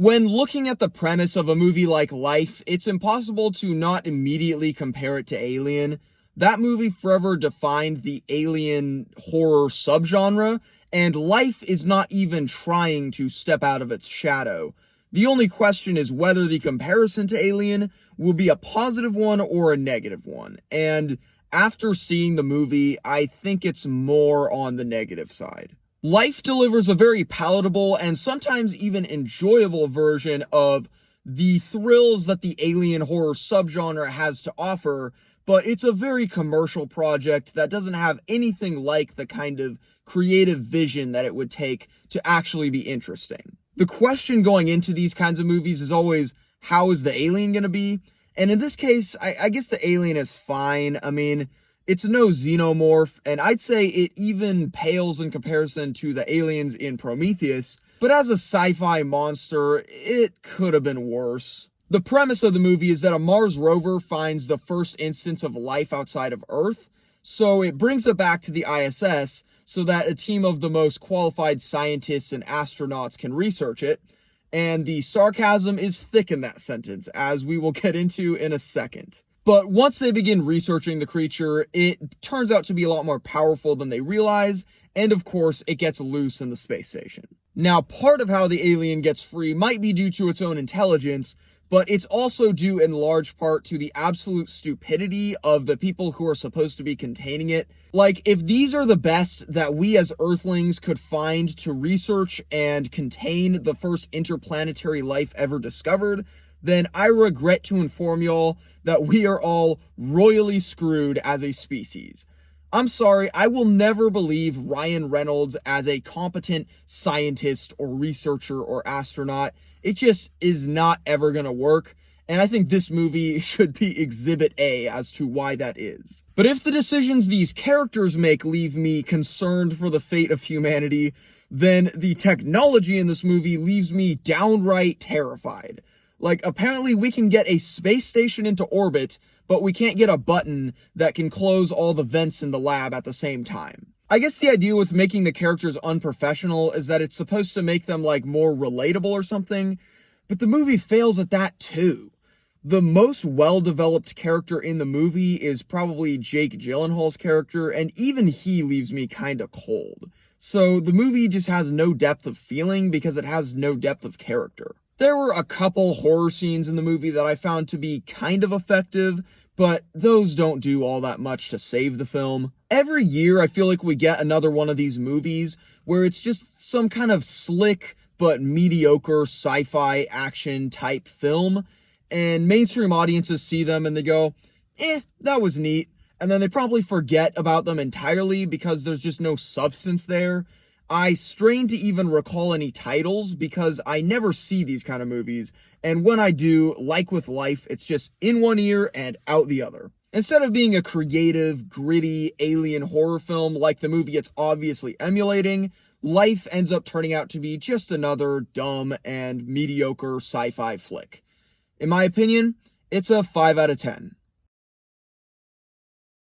When looking at the premise of a movie like Life, it's impossible to not immediately compare it to Alien. That movie forever defined the alien horror subgenre, and Life is not even trying to step out of its shadow. The only question is whether the comparison to Alien will be a positive one or a negative one, and after seeing the movie, I think it's more on the negative side. Life delivers a very palatable and sometimes even enjoyable version of the thrills that the alien horror subgenre has to offer, but it's a very commercial project that doesn't have anything like the kind of creative vision that it would take to actually be interesting. The question going into these kinds of movies is always, how is the alien going to be? And in this case, I guess the alien is fine. I mean, it's no xenomorph, and I'd say it even pales in comparison to the aliens in Prometheus, but as a sci-fi monster, it could have been worse. The premise of the movie is that a Mars rover finds the first instance of life outside of Earth, so it brings it back to the ISS so that a team of the most qualified scientists and astronauts can research it, and the sarcasm is thick in that sentence, as we will get into in a second. But once they begin researching the creature, it turns out to be a lot more powerful than they realized, and of course, it gets loose in the space station. Now, part of how the alien gets free might be due to its own intelligence, but it's also due in large part to the absolute stupidity of the people who are supposed to be containing it. Like, if these are the best that we as Earthlings could find to research and contain the first interplanetary life ever discovered, then I regret to inform y'all that we are all royally screwed as a species. I'm sorry, I will never believe Ryan Reynolds as a competent scientist or researcher or astronaut. It just is not ever gonna work, and I think this movie should be Exhibit A as to why that is. But if the decisions these characters make leave me concerned for the fate of humanity, then the technology in this movie leaves me downright terrified. Like, apparently we can get a space station into orbit, but we can't get a button that can close all the vents in the lab at the same time. I guess the idea with making the characters unprofessional is that it's supposed to make them, like, more relatable or something, but the movie fails at that too. The most well-developed character in the movie is probably Jake Gyllenhaal's character, and even he leaves me kinda cold. So the movie just has no depth of feeling because it has no depth of character. There were a couple horror scenes in the movie that I found to be kind of effective, but those don't do all that much to save the film. Every year I feel like we get another one of these movies where it's just some kind of slick but mediocre sci-fi action type film, and mainstream audiences see them and they go, that was neat, and then they probably forget about them entirely because there's just no substance there. I strain to even recall any titles because I never see these kind of movies, and when I do, like with Life, it's just in one ear and out the other. Instead of being a creative, gritty, alien horror film like the movie it's obviously emulating, Life ends up turning out to be just another dumb and mediocre sci-fi flick. In my opinion, it's a 5 out of 10.